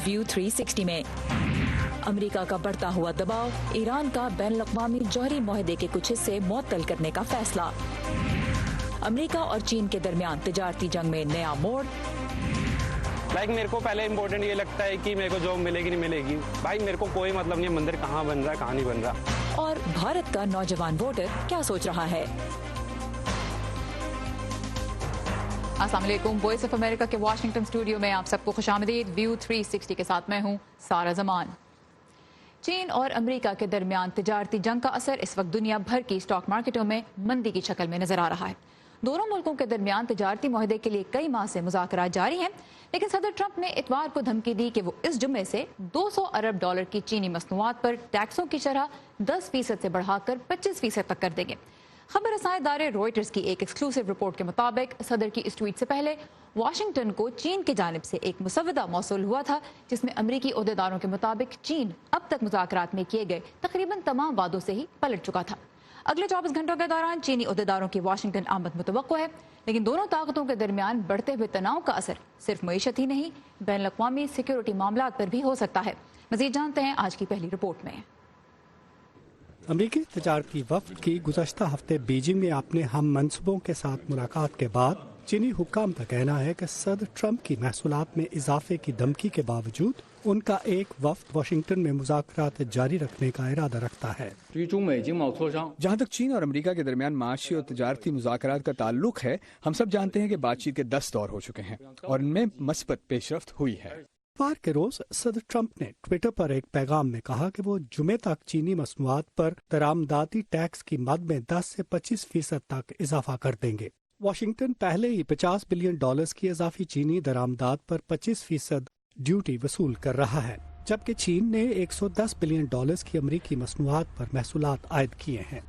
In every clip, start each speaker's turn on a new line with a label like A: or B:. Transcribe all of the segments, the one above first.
A: View 360 में। America का बढ़ता हुआ दबाव, ईरान का बैनुल-अक़वामी जौहरी मुआहदे के कुछ हिस्से मुअत्तल करने का फैसला। अमेरिका और चीन के दरमियान तिजारती जंग में नया मोड़।
B: मेरे को पहले इम्पोर्टेंट ये लगता है कि मेरे को जॉब मिलेगी नहीं मिलेगी, भाई मेरे को कोई मतलब नहीं मंदिर कहाँ बन रहा है कहाँ नहीं बन रहा।
A: और भारत का नौजवान वोटर क्या सोच रहा है?
C: अस्सलाम वालेकुम, वॉइस ऑफ अमेरिका के वाशिंगटन स्टूडियो में आप सबको खुशामदीद। व्यू 360 के साथ मैं हूं सारा जमान। चीन और अमेरिका के दरमियान तिजारती जंग का असर इस वक्त दुनिया भर की स्टॉक मार्केटों में मंदी की शक्ल में नजर आ रहा है। दोनों मुल्कों के दरमियान तिजारती मुआहदे के लिए कई माह से मुज़ाकरात जारी हैं, लेकिन सदर ट्रंप ने इतवार को धमकी दी कि वो इस जुम्मे से 200 अरब डॉलर की चीनी मसनूआत पर टैक्सों की शरह 10% से बढ़ाकर 25% तक कर देंगे। खबर रसां इदारे रॉयटर्स की एक एक्सक्लूसिव रिपोर्ट के मुताबिक सदर की इस ट्वीट से पहले वाशिंगटन को चीन की जानिब से एक मुसव्वदा मौसूल हुआ था, जिसमें अमरीकी ओहदेदारों के मुताबिक चीन अब तक मुज़ाकरात में किए गए तकरीबन तमाम वादों से ही पलट चुका था। अगले 24 घंटों के दौरान चीनी ओहदेदारों की वाशिंगटन आमद मुतवक्को है, लेकिन दोनों ताकतों के दरमियान बढ़ते हुए तनाव का असर सिर्फ मईशत ही नहीं, बैनुल-अक़वामी सिक्योरिटी मामलात पर भी हो सकता है। मज़ीद जानते हैं आज की पहली रिपोर्ट में।
D: अमरीकी तजारती वफ़द की गुज़श्ता हफ्ते बीजिंग में अपने हम मनसूबों के साथ मुलाकात के बाद चीनी हुक्काम का कहना है कि सदर ट्रंप की महसूलात में इजाफे की धमकी के बावजूद उनका एक वफ़द वाशिंगटन में मुज़ाकरात जारी रखने का इरादा रखता है।
E: जहाँ तक चीन और अमेरिका के दरमियान माशी और तजारती मुज़ाकरात का ताल्लुक है, हम सब जानते हैं कि बातचीत के 10 दौर हो चुके हैं और इनमें मस्बत पेशरफ्त हुई है।
D: इतवार के रोज सदर ट्रंप ने ट्विटर पर एक पैगाम में कहा कि वो जुमे तक चीनी मसनूआत पर दरामदाती टैक्स की मद में 10 से 25% तक इजाफा कर देंगे। वाशिंगटन पहले ही $50 बिलियन की इजाफी चीनी दरामदात पर 25% ड्यूटी वसूल कर रहा है, जबकि चीन ने $110 बिलियन की अमरीकी मसनूआत पर महसूलात आयद किए हैं।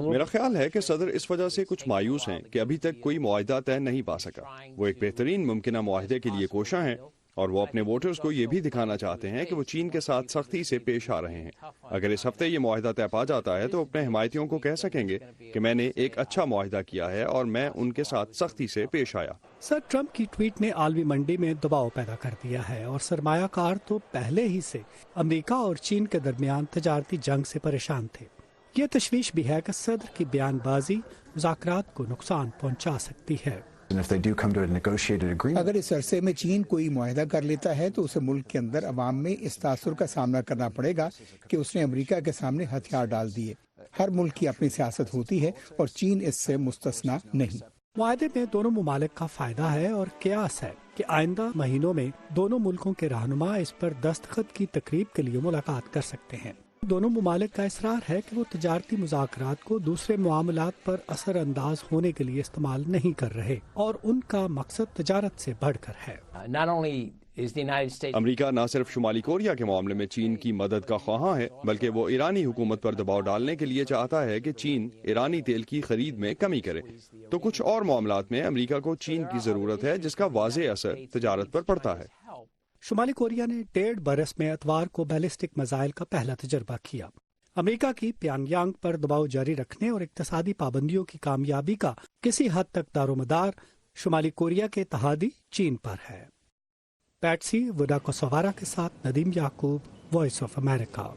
F: मेरा ख्याल है कि सदर इस वजह से कुछ मायूस हैं कि अभी तक कोई मुआहिदा तय नहीं पा सका। वो एक बेहतरीन मुमकिन मुआहिदे के लिए कोशा हैं और वो अपने वोटर्स को ये भी दिखाना चाहते हैं कि वो चीन के साथ सख्ती से पेश आ रहे हैं। अगर इस हफ्ते ये मुआहिदा तय पा जाता है तो अपने हिमायतियों को कह सकेंगे कि मैंने एक अच्छा मुआहिदा किया है और मैं उनके साथ सख्ती से पेश आया।
D: सर ट्रंप की ट्वीट ने आलमी मंडी में दबाव पैदा कर दिया है और सरमायाकार तो पहले ही से अमेरिका और चीन के दरमियान तजारती जंग से परेशान थे। ये तशवीश भी है कि सदर की बयानबाजी मुज़ाकरात को नुकसान पहुंचा सकती है।
G: अगर इस अरसे में चीन कोई मुआहिदा कर लेता है तो उसे मुल्क के अंदर अवाम में इस तासुर का सामना करना पड़ेगा कि उसने अमेरिका के सामने हथियार डाल दिए। हर मुल्क की अपनी सियासत होती है और चीन इससे मुस्तस्ना नहीं।
D: मुआहदे में दोनों मुमालिक का फायदा है और कयास है कि आइंदा महीनों में दोनों मुल्कों के रहनुमा इस पर दस्तखत की तकरीब के लिए मुलाकात कर सकते हैं। दोनों मुमालिक का इसरार है कि वो तजारती मुज़ाकरात को दूसरे मामलात पर असर अंदाज होने के लिए इस्तेमाल नहीं कर रहे और उनका मकसद तजारत से बढ़कर है।
F: अमेरिका न सिर्फ शुमाली कोरिया के मामले में चीन की मदद का ख्वाहां है, बल्कि वो ईरानी हुकूमत पर दबाव डालने के लिए चाहता है कि चीन ईरानी तेल की खरीद में कमी करे। तो कुछ और मामलात में अमेरिका को चीन की जरूरत है, जिसका वाज़े असर तजारत पर पड़ता है।
D: शुमाली कोरिया ने 1.5 बरस में इतवार को बैलिस्टिक मिसाइल का पहला तजर्बा किया। अमेरिका की प्योंगयांग पर दबाव जारी रखने और इक्तसादी पाबंदियों की कामयाबी का किसी हद तक दारोमदार शुमाली कोरिया के इत्तेहादी चीन पर है। पैट्सी वुडाकोसवारा के साथ नदीम याकूब, वॉइस ऑफ अमेरिका।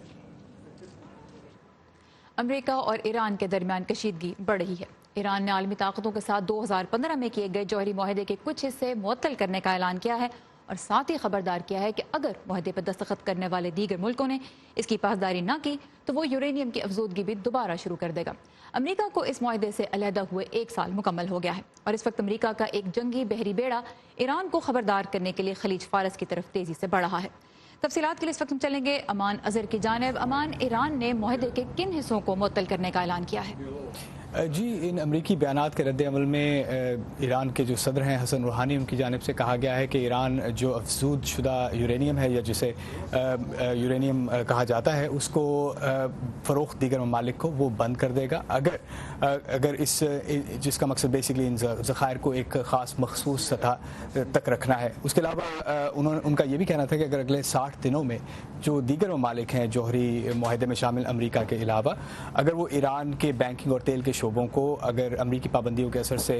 C: अमेरिका और ईरान के दरमियान कशीदगी बढ़ रही है। ईरान ने आलमी ताकतों के साथ 2015 में किए गए जौहरी मुआहदे के कुछ हिस्से मुअत्तल करने का ऐलान किया है और साथ ही खबरदार किया है कि अगर मुआहदे पर दस्तखत करने वाले दीगर मुल्कों ने इसकी पासदारी न की तो वो यूरेनियम की अफजूदगी भी दोबारा शुरू कर देगा। अमेरिका को इस मुआहदे से अलहदा हुए 1 साल मुकम्मल हो गया है और इस वक्त अमेरिका का एक जंगी बहरी बेड़ा ईरान को खबरदार करने के लिए खलीज फारस की तरफ तेजी से बढ़ रहा है। तफसीलात के लिए इस वक्त हम चलेंगे अमान अजहर की जानिब। अमान, ईरान ने मुआहदे के किन हिस्सों को मुअत्तल करने का ऐलान किया है?
E: जी, इन अमरीकी बयानात के रद्द अमल में ईरान के जो सदर हैं हसन रूहानी, उनकी जानिब से कहा गया है कि ईरान जो अफजूद शुदा यूरेनियम है या जिसे यूरेनियम कहा जाता है उसको फ़रोख्त दीगर ममालिक को वो बंद कर देगा अगर इस जिसका मकसद बेसिकली इन ज़खायर को एक ख़ास मखसूस सतह तक रखना है। उसके अलावा उनका ये भी कहना था कि अगर अगले 60 दिनों में जो दीगर ममालिक हैं जौहरी मुआहदे में शामिल अमरीका के अलावा, अगर वो ईरान के बैंकिंग और तेल के शोबों को अगर अमरीकी पाबंदियों के असर से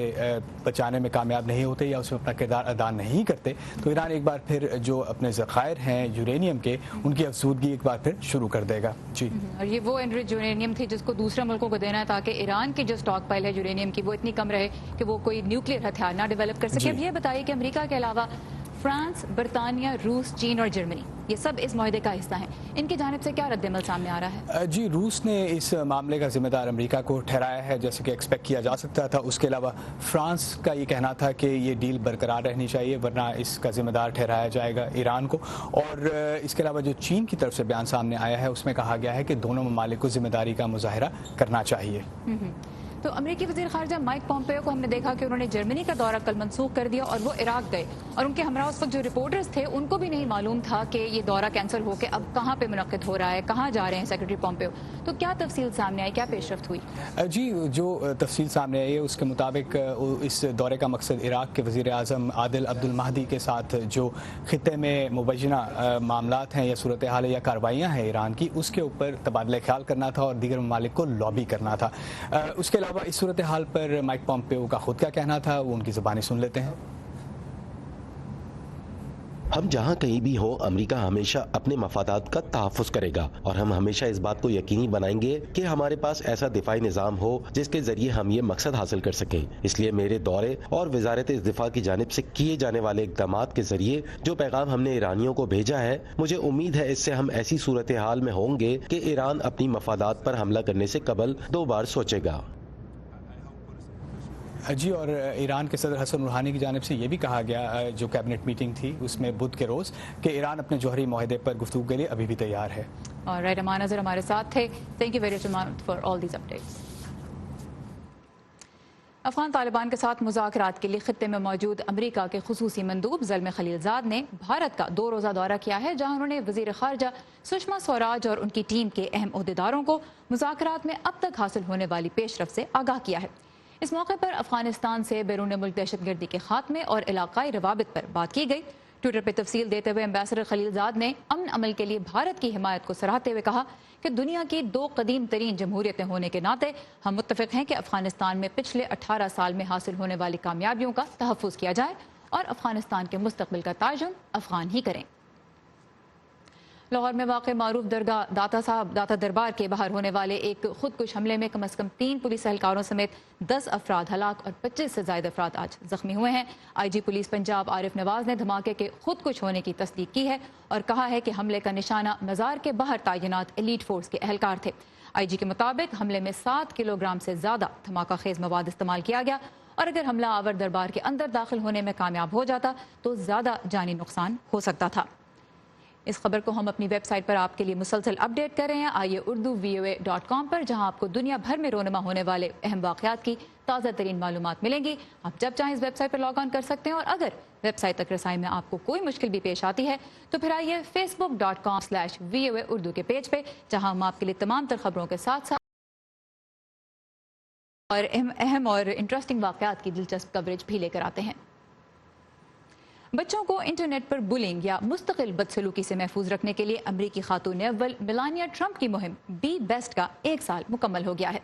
E: बचाने में कामयाब नहीं होते या उसमें अपना किरदार अदा नहीं करते तो ईरान एक बार फिर जो अपने ज़खायर हैं यूरेनियम के, उनकी अफसूदगी एक बार फिर शुरू कर देगा। जी,
C: और ये वो एनरिच यूरेनियम थी जिसको दूसरे मुल्कों को देना है ताकि ईरान की जो स्टॉक पाइल है यूरेनियम की वो इतनी कम रहे कि वो कोई न्यूक्लियर हथियार ना डेवलप कर सके। अब ये बताइए कि अमेरिका के अलावा फ्रांस, बरतानिया, रूस, चीन और जर्मनी ये सब इस मुआहदे का हिस्सा हैं। इनकी जानिब से क्या रद्द-ए-अमल सामने आ रहा है?
E: जी, रूस ने इस मामले का जिम्मेदार अमेरिका को ठहराया है, जैसे कि एक्सपेक्ट किया जा सकता था। उसके अलावा फ्रांस का ये कहना था कि ये डील बरकरार रहनी चाहिए वरना इसका जिम्मेदार ठहराया जाएगा ईरान को। और इसके अलावा जो चीन की तरफ से बयान सामने आया है उसमें कहा गया है कि दोनों ममालिक को जिम्मेदारी का मुजाहरा करना चाहिए।
C: तो अमेरिकी वज़ीर ख़ारजा माइक पॉम्पेयो को हमने देखा कि उन्होंने जर्मनी का दौरा कल मनसूख कर दिया और वो इराक गए, और उनके हमरा उस वक्त जो रिपोर्टर्स थे उनको भी नहीं मालूम था कि ये दौरा कैंसिल होकर अब कहाँ पे मुनक्किद हो रहा है, कहाँ जा रहे हैं सेक्रेटरी पॉम्पेयो। तो क्या तफसील सामने आई, क्या पेशरफ्त हुई?
E: जी, जो तफसील सामने आई है उसके मुताबिक इस दौरे का मकसद इराक के वज़ीर आज़म आदिल अब्दुल महदी के साथ जो खित्ते में मुबैना मामलात हैं या सूरत हाल या कार्रवाइयाँ हैं ईरान की, उसके ऊपर तबादला ख्याल करना था और दीगर ममालिक को लॉबी करना था। उसके अलावा इस सूरत हाल पर माइक पॉम्पेयो का खुद क्या कहना था वो उनकी ज़बानी सुन लेते हैं।
H: हम जहाँ कहीं भी हो, अमेरिका हमेशा अपने मफादात का तहफ़्फ़ुज़ करेगा और हम हमेशा इस बात को यकीनी बनाएंगे कि हमारे पास ऐसा दिफाई निज़ाम हो जिसके ज़रिए हम ये मकसद हासिल कर सकें। इसलिए मेरे दौरे और वज़ारत दिफा की जानिब से किए जाने वाले इक़दामात के ज़रिए जो पैगाम हमने ईरानियों को भेजा है, मुझे उम्मीद है इससे हम ऐसी सूरत हाल में होंगे कि ईरान अपनी मफादात पर हमला करने से कबल 2 बार सोचेगा।
E: जी, और ईरान के सदर हसन रूहानी की जानिब से ये भी कहा गया जो कैबिनेट मीटिंग थी उसमें बुध के रोज़ कि ईरान अपने जौहरी मुआहदे पर गुफ्तगू के लिए अभी भी तैयार है।
C: और राइट, अमान नज़र हमारे साथ थे। Thank you very much for all these updates. Afghan Taliban के साथ मुज़ाकरात के लिए खित्ते में मौजूद अमेरिका के खुसूसी मंदूब ज़ल्मे खलीलज़ाद ने भारत का 2 रोज़ा दौरा किया है, जहाँ उन्होंने वज़ीर ख़ारजा सुषमा स्वराज और उनकी टीम के अहम ओहदेदारों को मुज़ाकरात में अब तक हासिल होने वाली पेशरफ से आगाह किया है। इस मौके पर अफगानिस्तान से बैरून मुल्क दहशतगर्दी के खात्मे और इलाकाई रवाबित पर बात की गई। ट्विटर पर तफसील देते हुए एम्बेसडर खलीलज़ाद ने अमन अमल के लिए भारत की हिमायत को सराहते हुए कहा कि दुनिया की 2 कदीम तरीन जमहूरियतें होने के नाते हम मुत्तफ़िक़ हैं कि अफगानिस्तान में पिछले 18 साल में हासिल होने वाली कामयाबियों का तहफ़्फ़ुज़ किया जाए और अफगानिस्तान के मुस्तक़बिल का ताजुन अफगान ही करें। लाहौर में वाक़े मारूफ दरगाह दाता दरबार के बाहर होने वाले एक खुदकुश हमले में कम से कम 3 पुलिस एहलकारों समेत 10 अफराद हलाक और 25 से ज़ायद अफराद आज जख्मी हुए हैं। IG पुलिस पंजाब आरिफ नवाज ने धमाके के खुदकुश होने की तस्दीक की है और कहा है कि हमले का निशाना मज़ार के बाहर तैनात एलीट फोर्स के एहलकार थे। IG के मुताबिक हमले में 7 किलोग्राम से ज़्यादा धमाका खेज मवाद इस्तेमाल किया गया और अगर हमला आवर दरबार के अंदर दाखिल होने में कामयाब हो जाता तो ज़्यादा जानी नुकसान हो सकता था। इस खबर को हम अपनी वेबसाइट पर आपके लिए मुसलसल अपडेट कर रहे हैं। आइए उर्दू VOA.com पर, जहां आपको दुनिया भर में रोनमा होने वाले अहम वाक़यात की ताज़ा तरीन मालूमात मिलेंगी। आप जब चाहें इस वेबसाइट पर लॉग ऑन कर सकते हैं और अगर वेबसाइट तक रसाई में आपको कोई मुश्किल भी पेश आती है तो फिर आइए Facebook.com/VOA उर्दू के पेज पे, जहां हम आपके लिए तमाम तर खबरों के साथ साथ और अहम और इंटरेस्टिंग वाक़यात की दिलचस्प कवरेज भी लेकर आते हैं। बच्चों को इंटरनेट पर बुलिंग या मुस्तकिल बदसलूकी से महफूज रखने के लिए अमरीकी खातून अव्वल मेलानिया ट्रंप की मुहिम बी बेस्ट का 1 साल मुकम्मल हो गया है।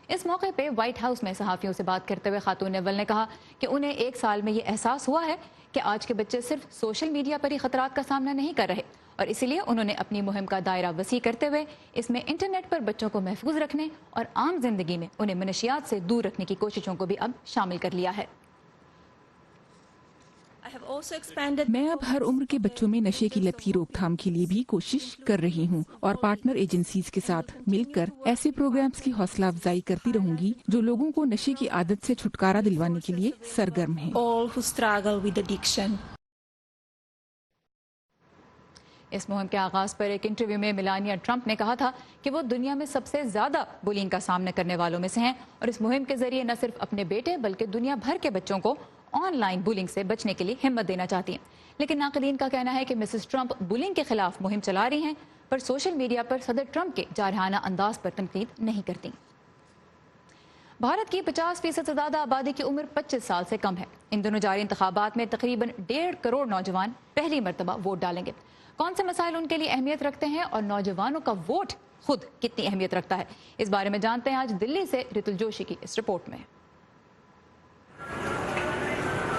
C: इस मौके पे व्हाइट हाउस में सहाफ़ियों से बात करते हुए खातून अव्वल ने कहा कि उन्हें 1 साल में ये एहसास हुआ है कि आज के बच्चे सिर्फ सोशल मीडिया पर ही खतरात का सामना नहीं कर रहे और इसीलिए उन्होंने अपनी मुहिम का दायरा वसी करते हुए इसमें इंटरनेट पर बच्चों को महफूज रखने और आम जिंदगी में उन्हें मनशियात से दूर रखने की कोशिशों को भी अब शामिल कर लिया है।
I: मैं अब हर उम्र के बच्चों में नशे की लत की रोकथाम के लिए भी कोशिश कर रही हूँ और पार्टनर एजेंसीज के साथ मिलकर ऐसे प्रोग्राम्स की हौसला अफजाई करती रहूंगी जो लोगों को नशे की आदत से छुटकारा दिलवाने के लिए सरगर्म हैं।
C: इस मुहिम के आगाज पर एक इंटरव्यू में मेलानिया ट्रंप ने कहा था कि वो दुनिया में सबसे ज्यादा बुलिंग का सामना करने वालों में से हैं और इस मुहिम के जरिए न सिर्फ अपने बेटे बल्कि दुनिया भर के बच्चों को ऑनलाइन बुलिंग से बचने के लिए हिम्मत देना चाहती हैं। लेकिन नाक़दीन का कहना है कि मिसेस ट्रंप बुलिंग के खिलाफ मुहिम चला रही हैं पर सोशल मीडिया पर सदर ट्रंप के जारहाना अंदाज पर तनकीद नहीं करती। भारत की 50% से ज्यादा आबादी की उम्र 25 साल से कम है। इन दोनों जारी इंतखाबात में तकरीबन 1.5 करोड़ नौजवान पहली मरतबा वोट डालेंगे। कौन से मसाइल उनके लिए अहमियत रखते हैं और नौजवानों का वोट خود کتنی اہمیت رکھتا ہے، اس بارے میں جانتے ہیں آج دلی سے رتل جوشی کی اس رپورٹ میں۔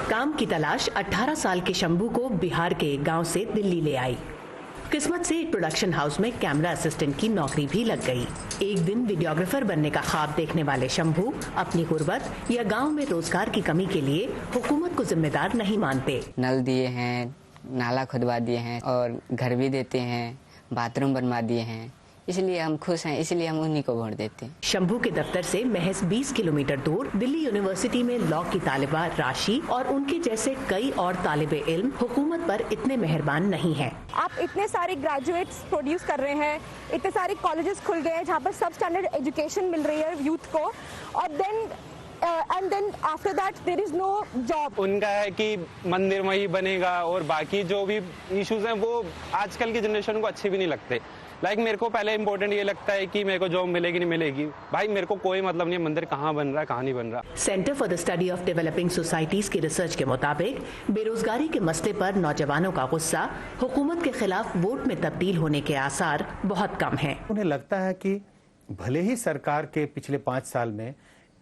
J: کام کی تلاش 18 سال کے شمبھو کو بہار کے ایک گاؤں سے دلی لے آئی۔ قسمت سے ایک پروڈکشن ہاؤس میں کیمرہ اسسٹنٹ کی نوکری بھی لگ گئی۔ ایک دن ویڈیوگرافر بننے کا خواب دیکھنے والے شمبھو اپنی غربت یا گاؤں میں روزگار کی کمی کے لیے حکومت کو ذمہ دار نہیں مانتے۔
K: نل دیے ہیں، نالا کھدوا دیے ہیں اور گھر بھی دیتے ہیں، باتھ روم بنوا دیے ہیں، اس لیے ہم خوش ہیں، اس لیے ہم انہی کو ووٹ دیتے ہیں۔
J: شمبھو کے دفتر سے محض 20 کلومیٹر دور دلی یونیورسٹی میں لاء کی طالبہ راشی اور ان کے جیسے کئی اور طالب علم حکومت پر اتنے مہربان نہیں ہیں۔
L: آپ اتنے سارے گریجویٹس پروڈیوس کر رہے ہیں، اتنے سارے کالجز کھل گئے ہیں جہاں پر سب اسٹینڈرڈ ایجوکیشن مل رہی ہے یوتھ کو، اور and then after that there is no job.
B: ان کا ہے کہ مندر وہیں بنے گا اور باقی جو بھی ایشوز ہیں وہ آج کل کی جنریشن کو اچھے بھی نہیں لگتے۔ میرے کو پہلے امپورٹنٹ یہ لگتا ہے کہ میرے کو جاب ملے گی نہیں ملے گی، بھائی میرے کو کوئی مطلب نہیں ہے مندر کہاں بن رہا ہے کہاں نہیں بن رہا۔
J: Centre for the study of developing societies کی ریسرچ کے مطابق بے روزگاری کے مسئلے پر نوجوانوں کا غصہ حکومت کے خلاف ووٹ میں تبدیل ہونے کے آثار بہت کم ہیں۔
M: انہیں لگتا ہے کہ بھلے ہی سرکار کے پچھلے 5 سال میں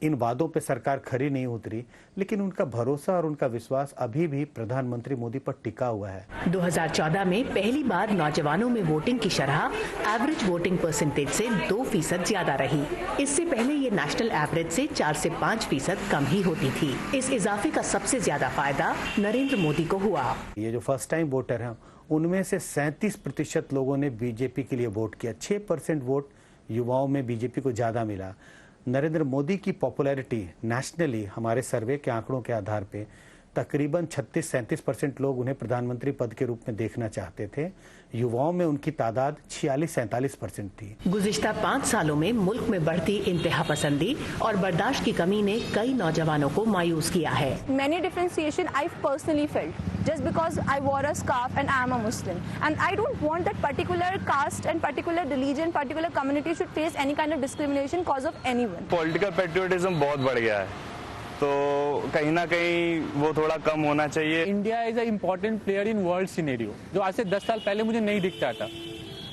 M: ان وعدوں پہ سرکار کھری نہیں اتری، لیکن ان کا بھروسہ اور ان کا وشواس ابھی بھی پردھان منتری مودی پر ٹکا ہوا ہے۔
J: 2014 میں پہلی بار نوجوانوں میں ووٹنگ کی شرح ایوریج ووٹنگ پرسنٹیج سے 2% زیادہ رہی۔ اس سے پہلے یہ نیشنل ایوریج سے 4 سے 5% کم ہی ہوتی تھی۔ اس اضافے کا سب سے زیادہ فائدہ نریندر مودی کو ہوا۔
M: یہ جو فرسٹ ٹائم ووٹر ہیں ان میں سے 37% لوگوں نے بی جے پی کے لیے ووٹ کیا، 6% ووٹ یواؤں میں بی جے پی کو زیادہ ملا۔ نریندر مودی کی پاپولیرٹی نیشنلی ہمارے سروے کے آنکڑوں کے آدھار پہ تقریباً 36-37% لوگ انہیں پردھان منتری پد کے روپ میں دیکھنا چاہتے تھے، یواؤں میں ان کی تعداد 46-47% تھی۔
J: گزشتہ 5 سالوں میں ملک میں بڑھتی انتہا پسندی اور برداشت کی کمی نے کئی نوجوانوں کو مایوس کیا ہے۔
L: Many differentiation I've personally felt just because I wore a scarf and I am a Muslim, and I don't want that particular caste and particular religion, particular community should face any kind of discrimination cause of anyone.
N: Political patriotism بہت بڑھ گیا ہے تو کہیں نہ کہیں وہ تھوڑا کم ہونا چاہیے۔
E: India is a important player in world scenario, جو آج سے 10 سال پہلے مجھے نہیں دکھتا تھا۔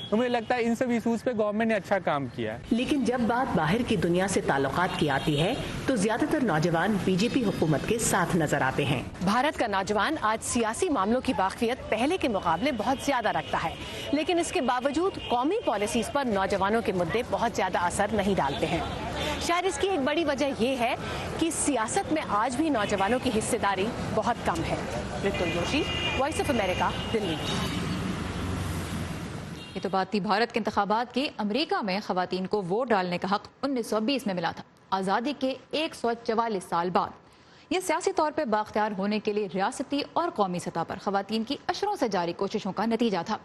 E: تو مجھے لگتا ہے ان سب ایشوز پہ گورنمنٹ نے اچھا کام کیا ہے۔
J: لیکن جب بات باہر کی دنیا سے تعلقات کی آتی ہے تو زیادہ تر نوجوان بی جے پی حکومت کے ساتھ نظر آتے ہیں۔
O: بھارت کا نوجوان آج سیاسی معاملوں کی واقفیت پہلے کے مقابلے بہت زیادہ رکھتا ہے، لیکن اس کے باوجود قومی پالیسیز پر نوجوانوں کے مدعے بہت زیادہ اثر نہیں ڈالتے ہیں۔ شاید اس کی ایک بڑی وجہ یہ ہے کہ سیاست میں آج بھی نوجوانوں کی حصہ داری بہت کم ہے۔ رتل جوشی، وائس آف امریکہ، دلی۔
C: یہ تو بات تھی بھارت کے انتخابات کی۔ امریکہ میں خواتین کو ووٹ ڈالنے کا حق 1920 میں ملا تھا، آزادی کے 144 سال بعد۔ یہ سیاسی طور پہ بااختیار ہونے کے لیے ریاستی اور قومی سطح پر خواتین کی اشروں سے جاری کوششوں کا نتیجہ تھا۔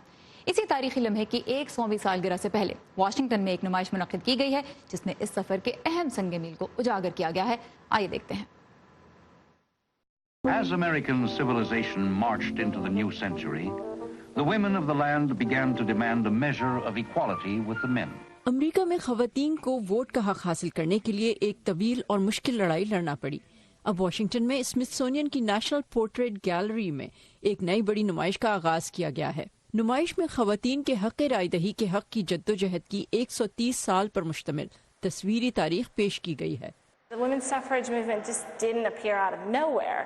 C: اسی تاریخی لمحے کی 100ویں سالگرہ سے پہلے واشنگٹن میں ایک نمائش منعقد کی گئی ہے جس میں اس سفر کے اہم سنگ میل کو اجاگر کیا گیا ہے۔ آئیے دیکھتے ہیں۔
P: As American civilization marched into the new century, the women of the land began to demand a measure of equality with the men.
Q: امریکہ میں خواتین کو ووٹ کا حق حاصل کرنے کے لیے ایک طویل اور مشکل لڑائی لڑنا پڑی۔ اب واشنگٹن میں اسمتھسونین کی نیشنل پورٹریٹ گیلری میں ایک نئی بڑی نمائش کا آغاز کیا گیا ہے۔ نمائش میں خواتین کے حق رائے دہی کے حق کی جدوجہد کی 130 سال پر مشتمل تصویری تاریخ پیش کی گئی ہے۔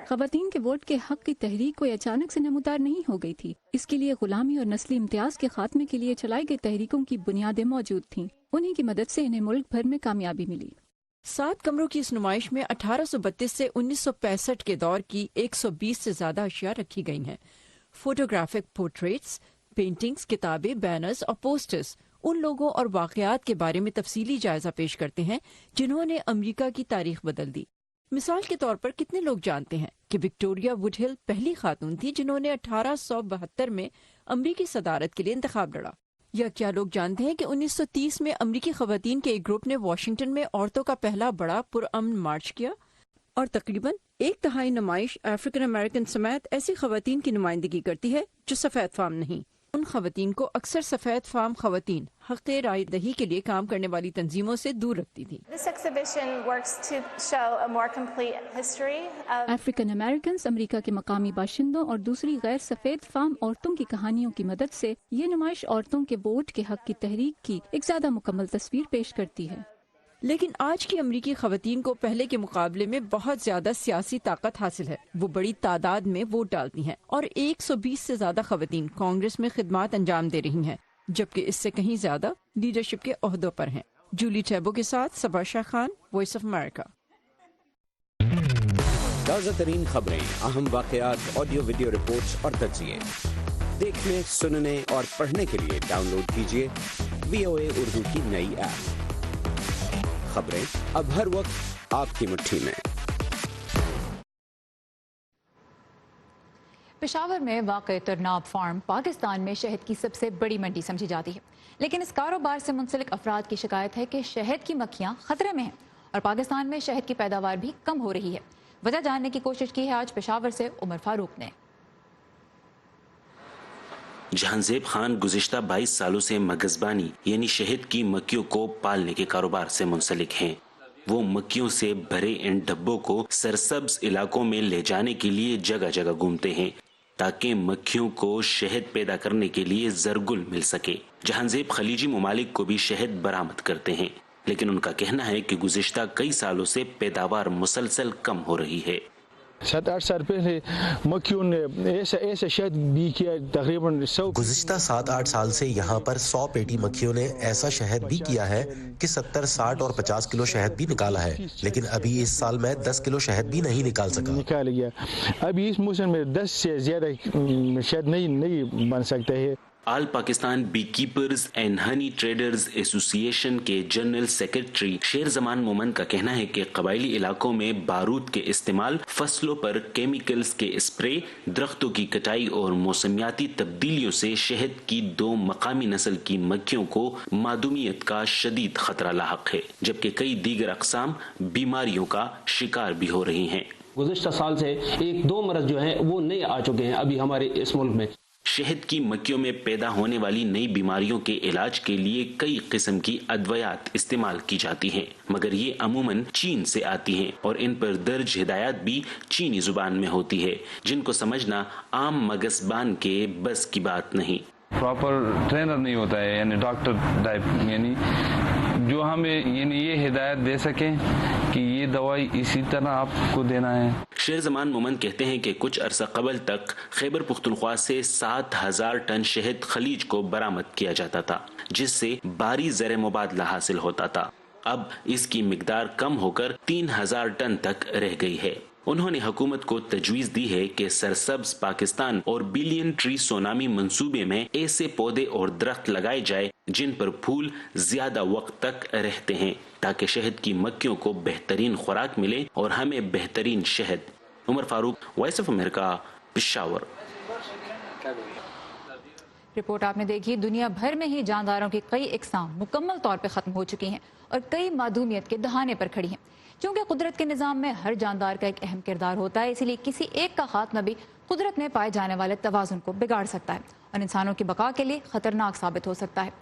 R: خواتین کے ووٹ کے حق کی تحریک کوئی اچانک سے نمودار نہیں ہو گئی تھی۔ اس کے لیے غلامی اور نسلی امتیاز کے خاتمے کے لیے چلائی گئی تحریکوں کی بنیادیں موجود تھیں، انہی کی مدد سے انہیں ملک بھر میں کامیابی ملی۔
Q: 7 کمروں کی اس نمائش میں 1832 سے 1965 کے دور کی 120 سے زیادہ اشیاء رکھی گئی ہیں۔ فوٹوگرافک پورٹریٹس، پینٹنگز، کتابیں، بینرز اور پوسٹرز ان لوگوں اور واقعات کے بارے میں تفصیلی جائزہ پیش کرتے ہیں جنہوں نے امریکہ کی تاریخ بدل دی۔ مثال کے طور پر کتنے لوگ جانتے ہیں کہ وکٹوریہ وڈ ہل پہلی خاتون تھی جنہوں نے 1872 میں امریکی صدارت کے لیے انتخاب لڑا؟ یا کیا لوگ جانتے ہیں کہ 1930 میں امریکی خواتین کے ایک گروپ نے واشنگٹن میں عورتوں کا پہلا بڑا پرامن مارچ کیا؟ اور تقریباً 1/3 نمائش افریقن امریکن سمیت ایسی خواتین کی نمائندگی کرتی ہے جو سفید فام نہیں۔ उन खवातीन को अक्सर सफ़ेद फार्म खवातीन हक़ राय दही के लिए काम करने वाली तंजीमों से दूर रखती थी।
R: अफ्रीकन अमेरिकन अमेरिका के मकामी बाशिंदों और दूसरी गैर सफेद फार्म औरतों की कहानियों की मदद से ये नुमाइश औरतों के वोट के हक की तहरीक की एक ज्यादा मुकम्मल तस्वीर पेश करती है।
Q: लेकिन आज की अमरीकी खवातीन को पहले के मुकाबले में बहुत ज्यादा सियासी ताकत हासिल है। वो बड़ी तादाद में वोट डालती हैं और 120 से ज्यादा खवातीन कांग्रेस में खिदमात अंजाम दे रही हैं, जबकि इससे कहीं ज्यादा लीडरशिप के ओहदों पर हैं। जूली टैबो के साथ Saba Shah Khan, voice of America.
S: ताज़ा तरीन खबरें, अहम वाक़यात, ऑडियो वीडियो रिपोर्ट्स और तज्ज़िये देखने, सुनने और पढ़ने के लिए डाउनलोड कीजिए VOA उर्दू की नई ऐप। खबरें अब हर वक्त आपकी मुट्ठी में।
C: पेशावर में वाक़ तरनाब फार्म पाकिस्तान में शहद की सबसे बड़ी मंडी समझी जाती है, लेकिन इस कारोबार से मुंसलिक अफराद की शिकायत है कि शहद की मक्खियाँ खतरे में हैं और पाकिस्तान में शहद की पैदावार भी कम हो रही है। वजह जानने की कोशिश की है आज पेशावर से उमर फारूक ने।
T: जहांजेब खान गुज़िश्ता 22 सालों से मगज़बानी यानी शहद की मक्खियों को पालने के कारोबार से मुंसलिक हैं। वो मक्खियों से भरे इन डब्बों को सरसब्ज इलाकों में ले जाने के लिए जगह जगह घूमते हैं ताकि मक्खियों को शहद पैदा करने के लिए ज़रगुल मिल सके। जहांजेब खलीजी ममालिक को भी शहद बरामद करते हैं, लेकिन उनका कहना है कि गुज़िश्ता कई सालों से पैदावार मुसलसल कम हो रही है।
U: 7-8 साल पहले मक्खियों ने ऐसा शहद भी किया, तकरीबन 100।
H: गुज़िश्ता 7-8 साल से यहाँ पर 100 पेटी मक्खियों ने ऐसा शहद भी किया है कि 70, 60 और 50 किलो शहद भी निकाला है, लेकिन अभी इस साल में 10 किलो शहद भी नहीं निकाल सका।
U: निकाल गया। अभी इस मौसम में 10 से ज्यादा शहद नहीं बन सकता है।
T: All Pakistan bee keepers and honey traders association के जनरल सेक्रेटरी शेर जमान मोमन का कहना है कि कबायली इलाकों में बारूद के इस्तेमाल, फसलों पर केमिकल्स के स्प्रे, दरख्तों की कटाई और मौसमियाती तब्दीलियों से शहद की 2 मकामी नस्ल की मक्खियों को मादूमियत का शदीद खतरा लाहक है, जबकि कई दीगर अक़साम बीमारियों का शिकार भी हो रही हैं।
V: गुज़िश्ता साल से 1-2 मरज जो है वो नए आ चुके हैं अभी हमारे इस मुल्क में।
T: शहद की मक्खियों में पैदा होने वाली नई बीमारियों के इलाज के लिए कई किस्म की अदवियात इस्तेमाल की जाती हैं, मगर ये अमूमन चीन से आती हैं और इन पर दर्ज हिदायत भी चीनी जुबान में होती है, जिनको समझना आम मगज़बान के बस की बात नहीं।
N: प्रॉपर ट्रेनर नहीं होता है, यानी डॉक्टर टाइप, यानी जो हमें ये हिदायत दे सके कि ये दवाई इसी तरह आपको देना है।
T: शेर जमान मोमन कहते हैं कि कुछ अरसा कबल तक खैबर पुख्तनख्वा से 7,000 टन शहद खलीज को बरामद किया जाता था, जिससे भारी ज़र मुबादला हासिल होता था। अब इसकी मिकदार कम होकर 3,000 टन तक रह गई है। उन्होंने हुकूमत को तजवीज दी है कि सरसब्ज पाकिस्तान और बिलियन ट्री सोनामी मंसूबे में ऐसे पौधे और दरख्त लगाए जाए जिन पर फूल ज्यादा वक्त तक रहते हैं, ताकि शहद की मक्खियों को बेहतरीन खुराक मिले और हमें बेहतरीन शहद। Umar Farooq, Voice of America, Peshawar.
C: Report आपने देखी। दुनिया भर में ही जानदारों की कई इकसाम मुकम्मल तौर पर खत्म हो चुकी हैं और कई मादूमियत के दहाने पर खड़ी हैं। क्योंकि कुदरत के निज़ाम में हर जानदार का एक अहम किरदार होता है, इसलिए किसी एक का खात्मा भी कुदरत में पाए जाने वाले तवाज़ुन को बिगाड़ सकता है और इंसानों की बका के लिए खतरनाक साबित हो सकता है।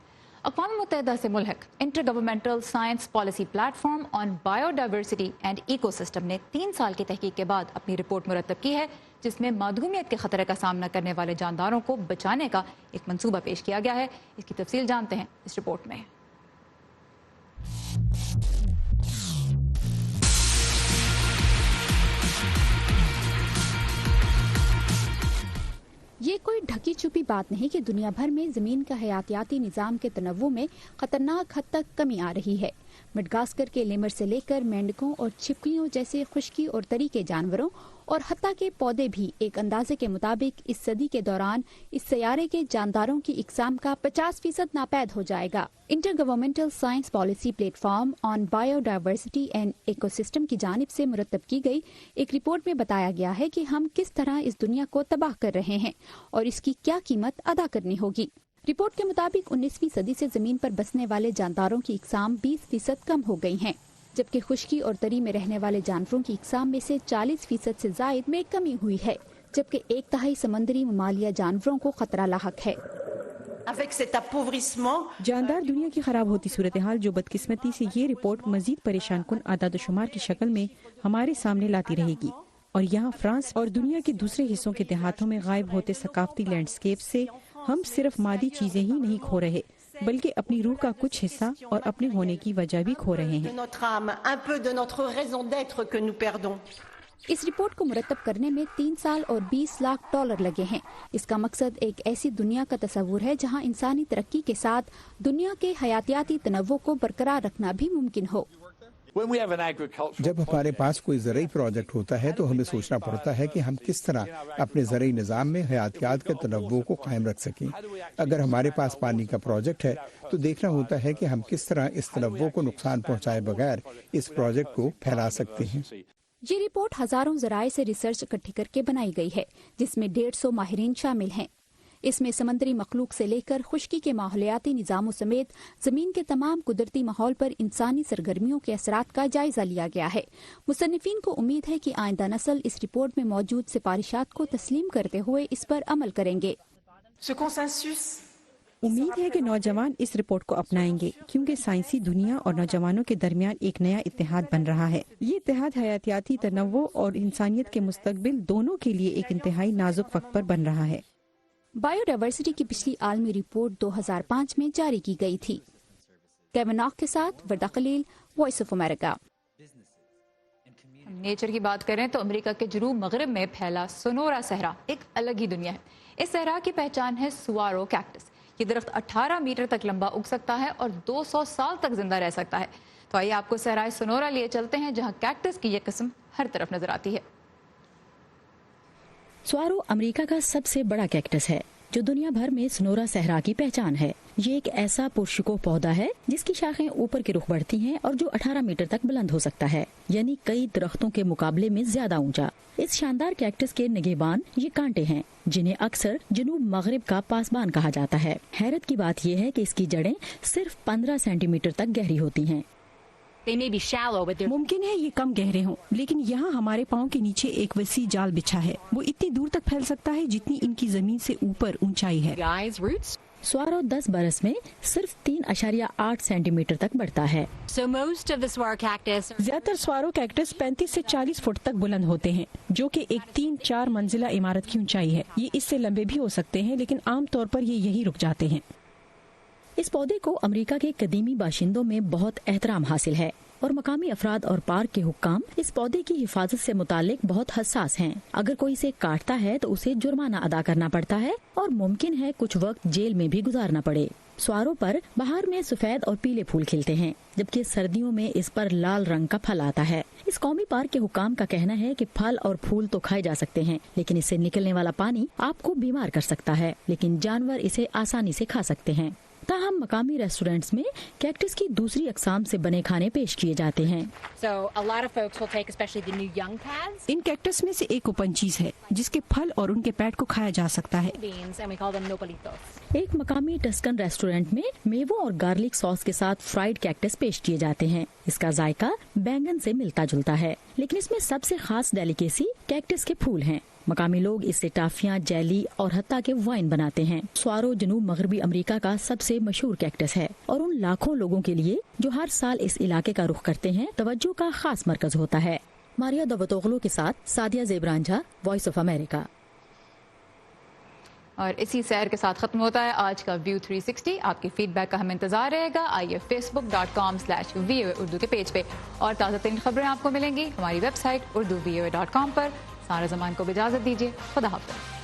C: अक़वाम मुत्तहिदा से मुल्हक inter governmental science policy platform on biodiversity and ecosystem ने 3 साल की तहकीक के बाद अपनी रिपोर्ट मुरतब की है, जिसमें मादूमियत के खतरे का सामना करने वाले जानदारों को बचाने का एक मंसूबा पेश किया गया है। इसकी तफसील जानते हैं इस रिपोर्ट में।
W: ये कोई ढकी छुपी बात नहीं कि दुनिया भर में ज़मीन का हयातियाती निज़ाम के तनव्वु में खतरनाक हद तक कमी आ रही है। मडगास्कर के लेमर से लेकर मेंढकों और छिपकलियों जैसे खुश्की और तरी के जानवरों और हत्ता के पौधे भी एक अंदाजे के मुताबिक इस सदी के दौरान इस सैयारे के जानदारों की इकसाम का 50% नापैद हो जाएगा। Inter governmental science policy platform on biodiversity and ecosystem की जानिब से मुरतब की गई एक रिपोर्ट में बताया गया है कि हम किस तरह इस दुनिया को तबाह कर रहे हैं और इसकी क्या कीमत अदा करनी होगी। रिपोर्ट के मुताबिक 19वीं सदी से जमीन पर बसने वाले जानदारों की इकसाम 20% कम हो गई हैं, जबकि खुश्की और तरी में रहने वाले जानवरों की इकसाम में से 40% से जायद में कमी हुई है, जबकि 1/3 समंदरी ममालिया जानवरों को खतरा लाहक है।
I: जानदार दुनिया की खराब होती सूरत हाल जो बदकिस्मती से ये रिपोर्ट मजीद परेशान कुन आदादशुमार की शक्ल में हमारे सामने लाती रहेगी और यहाँ फ्रांस और दुनिया के दूसरे हिस्सों के देहातों में गायब होते सकाफती लैंडस्केप से हम सिर्फ मादी चीजें ही नहीं खो रहे बल्कि अपनी रूह का कुछ हिस्सा और अपने होने की वजह भी खो रहे हैं।
W: इस रिपोर्ट को मुरतब करने में 3 साल और 20 लाख डॉलर लगे हैं। इसका मकसद एक ऐसी दुनिया का तस्वुर है जहां इंसानी तरक्की के साथ दुनिया के हयातियाती तनव्वुर को बरकरार रखना भी मुमकिन हो।
A: जब हमारे पास कोई ज़रई प्रोजेक्ट होता है तो हमें सोचना पड़ता है कि हम किस तरह अपने ज़रई निज़ाम में हयातियात के तनव्वुर को कायम रख सकें। अगर हमारे पास पानी का प्रोजेक्ट है तो देखना होता है कि हम किस तरह इस तनव्वुर को नुकसान पहुँचाए बगैर इस प्रोजेक्ट को फैला सकते हैं।
W: ये रिपोर्ट हजारों जराए से रिसर्च इकट्ठी करके बनाई गई है जिसमें 150 माहिरीन शामिल हैं। इसमें समंदरी मखलूक से लेकर खुश्की के माहौलियाती निज़ामों समेत जमीन के तमाम कुदरती माहौल पर इंसानी सरगर्मियों के असरात का जायजा लिया गया है। मुसन्निफीन को उम्मीद है कि आइंदा नस्ल इस रिपोर्ट में मौजूद सिफारिशात को तस्लीम करते हुए इस पर अमल करेंगे।
I: उम्मीद है कि नौजवान इस रिपोर्ट को अपनाएंगे क्योंकि साइंसी दुनिया और नौजवानों के दरमियान एक नया इत्तेहाद बन रहा है। ये इत्तेहाद हयातियाती तनव्वुर और इंसानियत के मुस्तकबिल दोनों के लिए एक इंतहाई नाजुक वक्त पर बन रहा है।
W: बायोडाइवर्सिटी की पिछली आलमी रिपोर्ट 2005 में जारी की गई थी। केविन के साथ Warda Khalil, voice of America.
C: Nature की बात करें तो अमेरिका के जुनूब मगरिब में फैला सोनोरा सहरा एक अलग ही दुनिया है। इस सहरा की पहचान है सुआरो कैक्टस। ये दरख्त 18 मीटर तक लंबा उग सकता है और 200 साल तक जिंदा रह सकता है। तो आइए आपको सहराए सोनोरा लिए चलते हैं जहां कैक्टस की ये किस्म हर तरफ नजर आती है।
F: सुआरो अमेरिका का सबसे बड़ा कैक्टस है जो दुनिया भर में सोनोरा सहरा की पहचान है। ये एक ऐसा पुरशुकों पौधा है जिसकी शाखें ऊपर की रुख बढ़ती हैं और जो 18 मीटर तक बुलंद हो सकता है, यानी कई दरख्तों के मुकाबले में ज्यादा ऊंचा। इस शानदार कैक्टस के निगहबान ये कांटे हैं जिन्हें अक्सर जुनूब मगरिब का पासबान कहा जाता है। हैरत की बात यह है कि इसकी जड़ें सिर्फ 15 सेंटीमीटर तक गहरी होती हैं।
I: मुमकिन है ये कम गहरे हों, लेकिन यहाँ हमारे पाँव के नीचे एक वसी जाल बिछा है। वो इतनी दूर तक फैल सकता है जितनी इनकी जमीन से ऊपर ऊंचाई है।
F: सुआरो 10 बरस में सिर्फ 3.8 सेंटीमीटर तक बढ़ता है।
I: ज्यादातर सुआरो कैक्टस 35 से 40 फुट तक बुलंद होते हैं, जो कि एक 3-4 मंजिला इमारत की ऊंचाई है। ये इससे लंबे भी हो सकते हैं, लेकिन आमतौर पर ये यही रुक जाते हैं।
F: इस पौधे को अमेरिका के कदीमी बाशिंदों में बहुत एहतराम हासिल है और मकामी अफराद और पार्क के हुक्काम इस पौधे की हिफाजत से मुतालिक बहुत हसास हैं। अगर कोई इसे काटता है तो उसे जुर्माना अदा करना पड़ता है और मुमकिन है कुछ वक्त जेल में भी गुजारना पड़े। सुआरों पर बाहर में सफेद और पीले फूल खिलते हैं, जबकि सर्दियों में इस पर लाल रंग का फल आता है। इस कौमी पार्क के हुक्काम का कहना है कि फल और फूल तो खाए जा सकते हैं, लेकिन इससे निकलने वाला पानी आपको बीमार कर सकता है, लेकिन जानवर इसे आसानी से खा सकते हैं। ताहम मकामी रेस्टोरेंट्स में कैक्टस की दूसरी अकसाम से बने खाने पेश किए जाते हैं।
I: इन कैक्टस में से एक ओपन चीज है जिसके फल और उनके पैड को खाया जा सकता है।
F: एक मकामी टस्कन रेस्टोरेंट में मेवों और गार्लिक सॉस के साथ फ्राइड कैक्टस पेश किए जाते हैं। इसका जायका बैंगन से मिलता जुलता है, लेकिन इसमें सबसे खास डेलिकेसी कैक्टस के फूल हैं। मकामी लोग इससे टाफियां, जेली और हत्ता के वाइन बनाते हैं। सुआरो जनूब मगरबी अमेरिका का सबसे मशहूर कैक्टस है और उन लाखों लोगों के लिए जो हर साल इस इलाके का रुख करते हैं तवज्जो का खास मरकज होता है। मारिया दवतोगलू के साथ सादिया ज़ेबरांझा, वॉइस ऑफ अमेरिका।
C: और इसी सैर के साथ खत्म होता है आज का व्यू 360। आपके फीडबैक का हमें इंतजार रहेगा। आइए facebook.com/VOA उर्दू के पेज पे और ताज़ा तरीन खबरें आपको मिलेंगी हमारी वेबसाइट urduvoa.com पर। सारा ज़मान को भी इजाज़त दीजिए। खुदा हाफ़िज़।